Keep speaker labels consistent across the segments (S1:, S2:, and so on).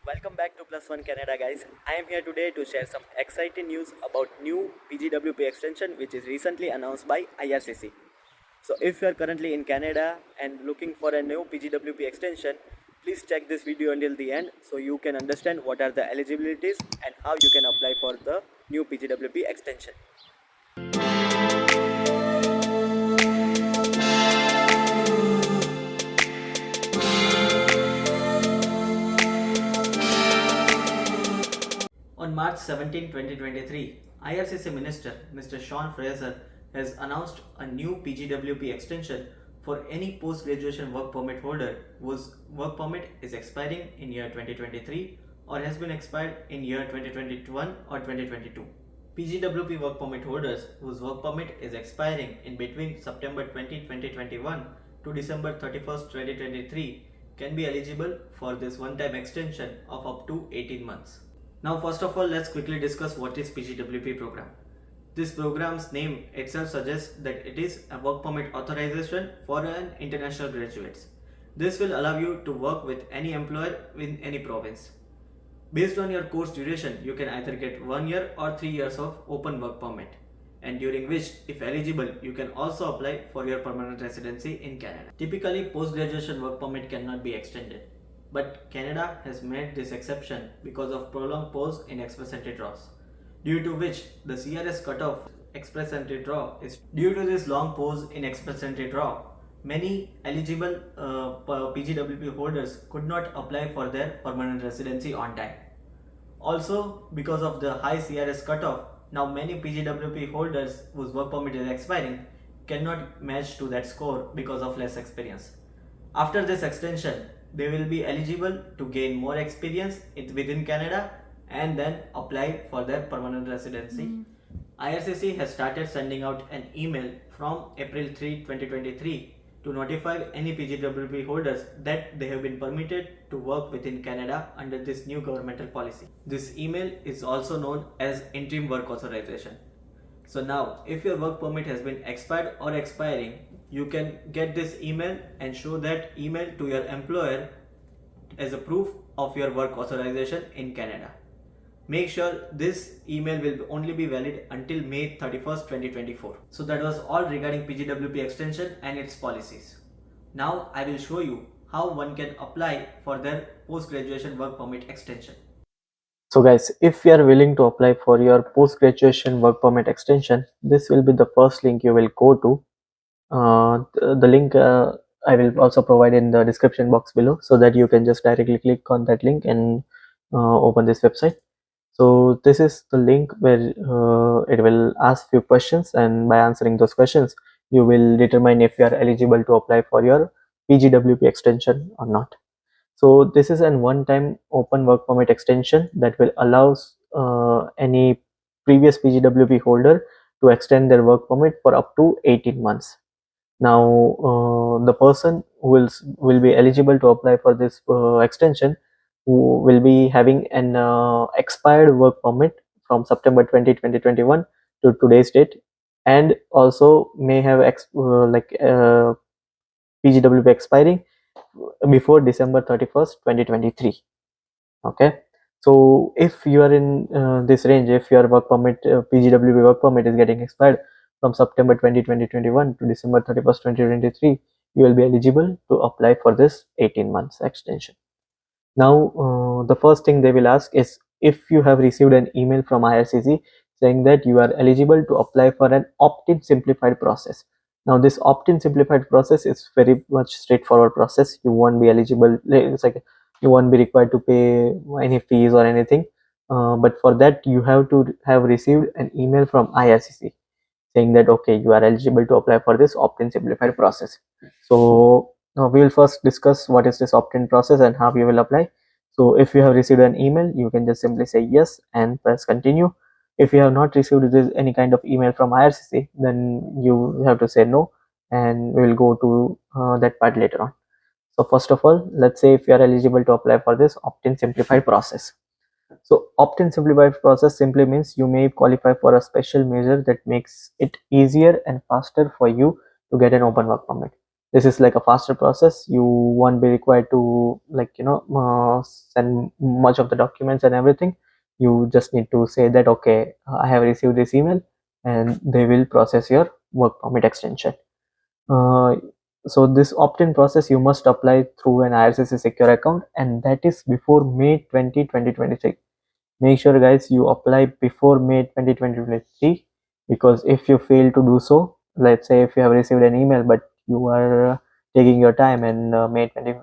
S1: Welcome back to Plus One Canada, guys. I am here today to share some exciting news about new PGWP extension which is recently announced by IRCC. So if you are currently in Canada and looking for a new PGWP extension, please check this video until the end so you can understand what are the eligibilities and how you can apply for the new PGWP extension. On March 17, 2023, IRCC Minister Mr. Fraser has announced a new PGWP extension for any post-graduation work permit holder whose work permit is expiring in year 2023 or has been expired in year 2021 or 2022. PGWP work permit holders whose work permit is expiring in between September 20, 2021 to December 31st, 2023 can be eligible for this one-time extension of up to 18 months. Now first of all, let's quickly discuss what is PGWP program. This program's name itself suggests that it is a work permit authorization for an international graduates. This will allow you to work with any employer in any province. Based on your course duration, you can either get 1 year or 3 years of open work permit, and during which, if eligible, you can also apply for your permanent residency in Canada. Typically, post-graduation work permit cannot be extended, but Canada has made this exception because of prolonged pause in express entry draws, due to which the CRS cutoff express entry draw is due to this long pause in express entry draw. Many eligible PGWP holders could not apply for their permanent residency on time. Also, because of the high CRS cutoff, now many PGWP holders whose work permit is expiring cannot match to that score because of less experience. After this extension, they will be eligible to gain more experience within Canada and then apply for their permanent residency. IRCC has started sending out an email from April 3, 2023 to notify any PGWP holders that they have been permitted to work within Canada under this new governmental policy. This email is also known as interim work authorization. So now, if your work permit has been expired or expiring, you can get this email and show that email to your employer as a proof of your work authorization in Canada. Make sure this email will only be valid until May 31st, 2024. So that was all regarding PGWP extension and its policies. Now I will show you how one can apply for their post-graduation work permit extension.
S2: So guys, if you are willing to apply for your post-graduation work permit extension, this will be the first link you will go to. The link I will also provide in the description box below, so that you can just directly click on that link and open this website. So this is the link where it will ask few questions, and by answering those questions, you will determine if you are eligible to apply for your PGWP extension or not. So this is an one-time open work permit extension that will allow any previous PGWP holder to extend their work permit for up to 18 months. Now, the person who will be eligible to apply for this extension who will be having an expired work permit from September 20, 2021 to today's date, and also may have PGWP expiring before December 31st, 2023. Okay, so if you are in this range, if your work permit PGWP work permit is getting expired from September 20, 2021 to December 31st, 2023, you will be eligible to apply for this 18 months extension. Now, the first thing they will ask is if you have received an email from IRCC saying that you are eligible to apply for an opt-in simplified process. Now, this opt-in simplified process is very much straightforward process. You won't be eligible. It's like you won't be required to pay any fees or anything. But for that, you have to have received an email from IRCC saying that okay, you are eligible to apply for this opt-in simplified process. So we will first discuss what is this opt-in process and how you will apply. So if you have received an email, you can just simply say yes and press continue. If you have not received any kind of email from IRCC, then you have to say no, and we will go to that part later on. So first of all, let's say if you are eligible to apply for this opt-in simplified process. So opt-in simplified process simply means you may qualify for a special measure that makes it easier and faster for you to get an open work permit. This is like a faster process. You won't be required to send much of the documents and everything. You just need to say that, okay, I have received this email, and they will process your work permit extension. uh, so this opt-in process you must apply through an IRCC secure account, and that is before May 20, 2023. Make sure, guys, you apply before May 20, 2023, because if you fail to do so, let's say if you have received an email but you are taking your time, and May 20,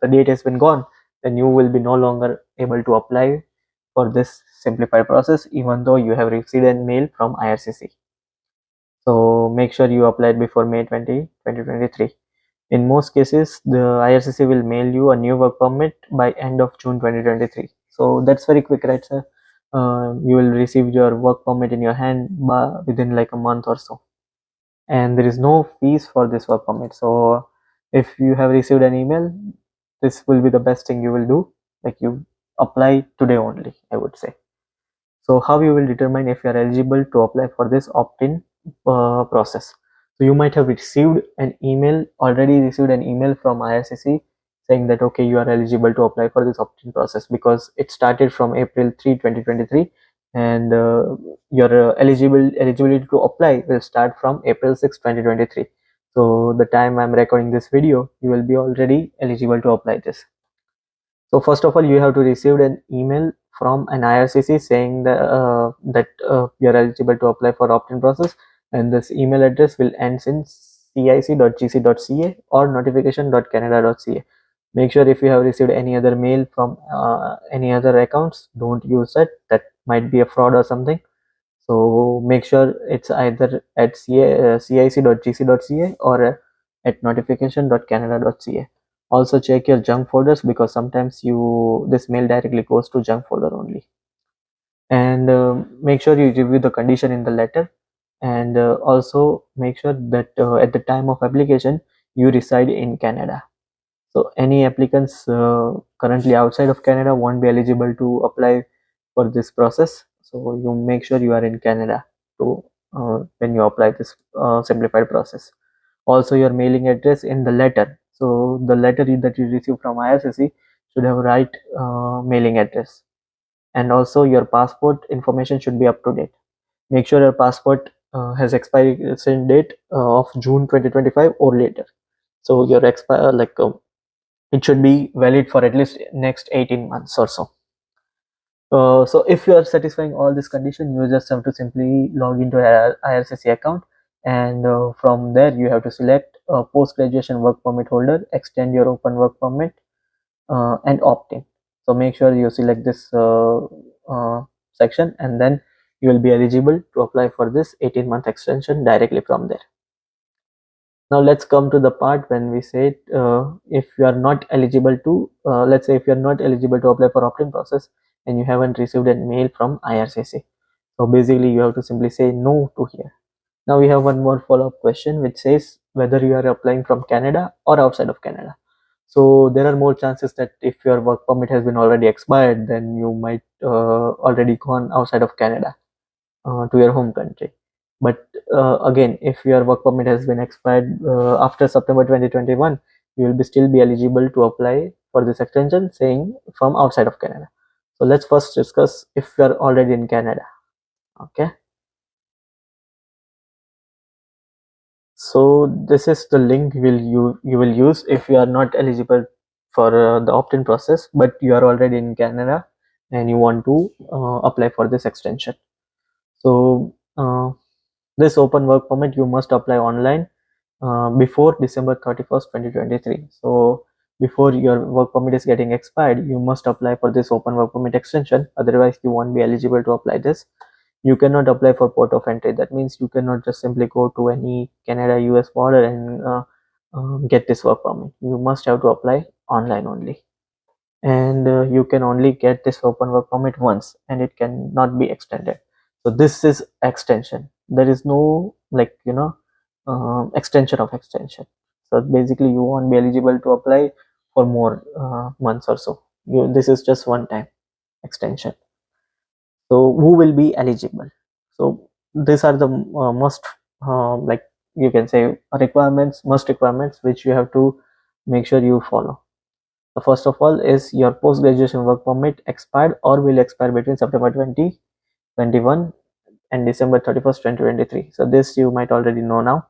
S2: the date has been gone, then you will be no longer able to apply for this simplified process, even though you have received a mail from IRCC. So make sure you apply it before May 20, 2023. In most cases, the IRCC will mail you a new work permit by end of June 2023. So that's very quick, right, sir? You will receive your work permit in your hand within like a month or so. And there is no fees for this work permit. So if you have received an email, this will be the best thing you will do. Like, you apply today only, I would say. So how you will determine if you are eligible to apply for this opt-in process? So you might have already received an email from IRCC saying that, okay, you are eligible to apply for this opt-in process, because it started from April 3, 2023, and your eligibility to apply will start from April 6, 2023. So the time I'm recording this video, you will be already eligible to apply this. So first of all, you have to receive an email from an IRCC saying that you are eligible to apply for opt-in process, and this email address will end in cic.gc.ca or notification.canada.ca. Make sure if you have received any other mail from any other accounts, don't use that. That might be a fraud or something. So make sure it's either at cic.gc.ca or at notification.canada.ca. Also check your junk folders, because sometimes this mail directly goes to junk folder only. And make sure you review the condition in the letter, and also make sure that at the time of application you reside in Canada. So any applicants currently outside of Canada won't be eligible to apply for this process. So you make sure you are in Canada to when you apply this simplified process. Also, your mailing address in the letter. So the letter that you receive from IRCC should have right mailing address, and also your passport information should be up to date. Make sure your passport has expiration date of June 2025 or later. So your expire it should be valid for at least next 18 months or so. So if you are satisfying all this condition, you just have to simply log into your IRCC account, and from there you have to select post-graduation work permit holder, extend your open work permit, and opt-in. So make sure you select this section, and then you will be eligible to apply for this 18-month extension directly from there. Now let's come to the part when we say if you are not eligible to, let's say if you are not eligible to apply for opt-in process and you haven't received a mail from IRCC. So basically you have to simply say no to here. Now we have one more follow-up question which says whether you are applying from Canada or outside of Canada. So there are more chances that if your work permit has been already expired, then you might already gone outside of Canada to your home country. But again, if your work permit has been expired after September 2021, you will still be eligible to apply for this extension saying from outside of Canada. So let's first discuss if you are already in Canada. Okay. So this is the link you will use if you are not eligible for the opt-in process, but you are already in Canada and you want to apply for this extension. So this open work permit you must apply online before December 31st, 2023. So before your work permit is getting expired, you must apply for this open work permit extension. Otherwise, you won't be eligible to apply this. You cannot apply for port of entry. That means you cannot just simply go to any Canada-US border and get this work permit. You must have to apply online only. And you can only get this open work permit once, and it cannot be extended. So this is extension. There is no extension of extension. So basically you won't be eligible to apply for more months or so. This is just one time extension. So who will be eligible? So these are the most you can say must requirements which you have to make sure you follow. The first of all is your post-graduation work permit expired or will expire between September 2021 and December 31st, 2023. So this you might already know now.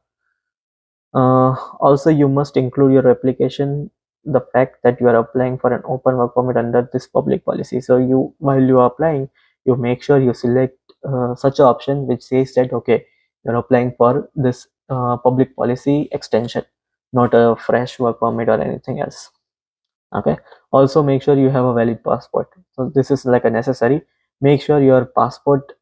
S2: Also, you must include your application the fact that you are applying for an open work permit under this public policy. So while you are applying, you make sure you select such an option which says that okay, you're applying for this public policy extension, not a fresh work permit or anything else. Okay. Also, make sure you have a valid passport. So this is like a necessary. Make sure your passport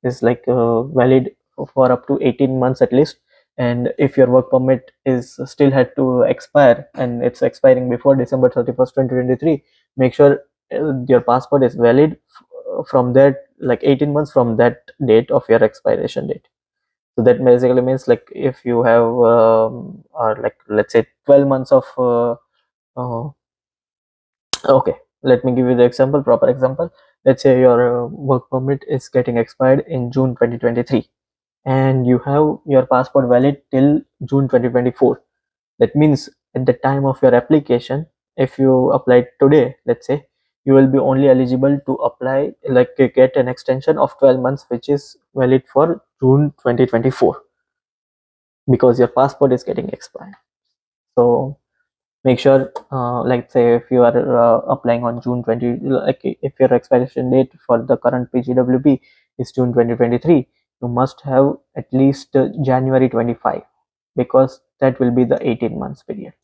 S2: is like valid for up to 18 months at least. And if your work permit is still had to expire and it's expiring before December 31st, 2023, make sure your passport is valid from that, like 18 months from that date of your expiration date. So that basically means like if you have or like let's say 12 months of okay, let me give you the proper example. Let's say your work permit is getting expired in June 2023 and you have your passport valid till June 2024. That means at the time of your application, if you apply today, let's say, you will be only eligible to apply, like get an extension of 12 months, which is valid for June 2024 because your passport is getting expired. So make sure like say if you are applying on June 20, like if your expiration date for the current PGWP is June 2023, you must have at least January 25 because that will be the 18 months period.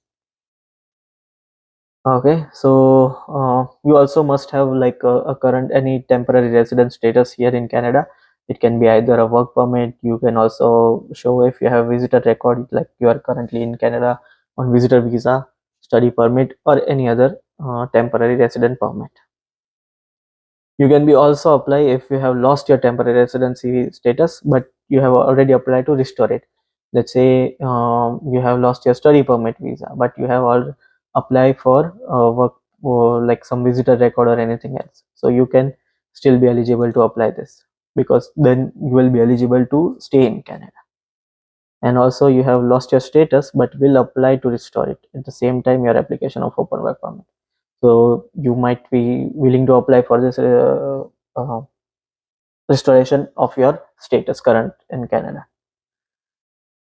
S2: Okay, so you also must have like a current any temporary resident status here in Canada. It can be either a work permit. You can also show if you have visitor record, like you are currently in Canada on visitor visa, study permit, or any other temporary resident permit. You can be also apply if you have lost your temporary residency status, but you have already applied to restore it. Let's say you have lost your study permit visa, but you have all apply for work or like some visitor record or anything else. So you can still be eligible to apply this because then you will be eligible to stay in Canada. And also you have lost your status but will apply to restore it at the same time your application of open work permit. So you might be willing to apply for this restoration of your status current in Canada.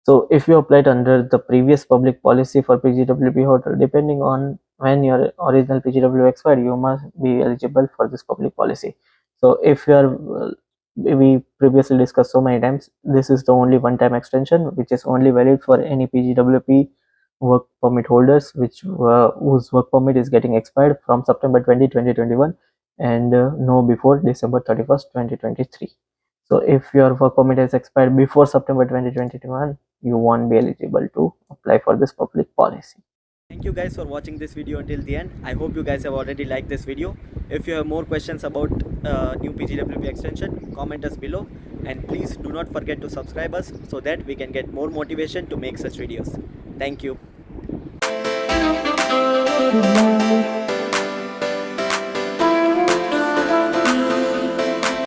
S2: So if you applied under the previous public policy for PGWP hotel, depending on when your original PGW expired, you must be eligible for this public policy. So if you are, we previously discussed so many times, this is the only one-time extension which is only valid for any PGWP work permit holders whose work permit is getting expired from September 20, 2021 and no before December 31st, 2023. So if your work permit has expired before September 2021, you won't be eligible to apply for this public policy.
S1: Thank you guys for watching this video until the end. I hope you guys have already liked this video. If you have more questions about new PGWP extension, comment us below, and please do not forget to subscribe us so that we can get more motivation to make such videos. Thank you.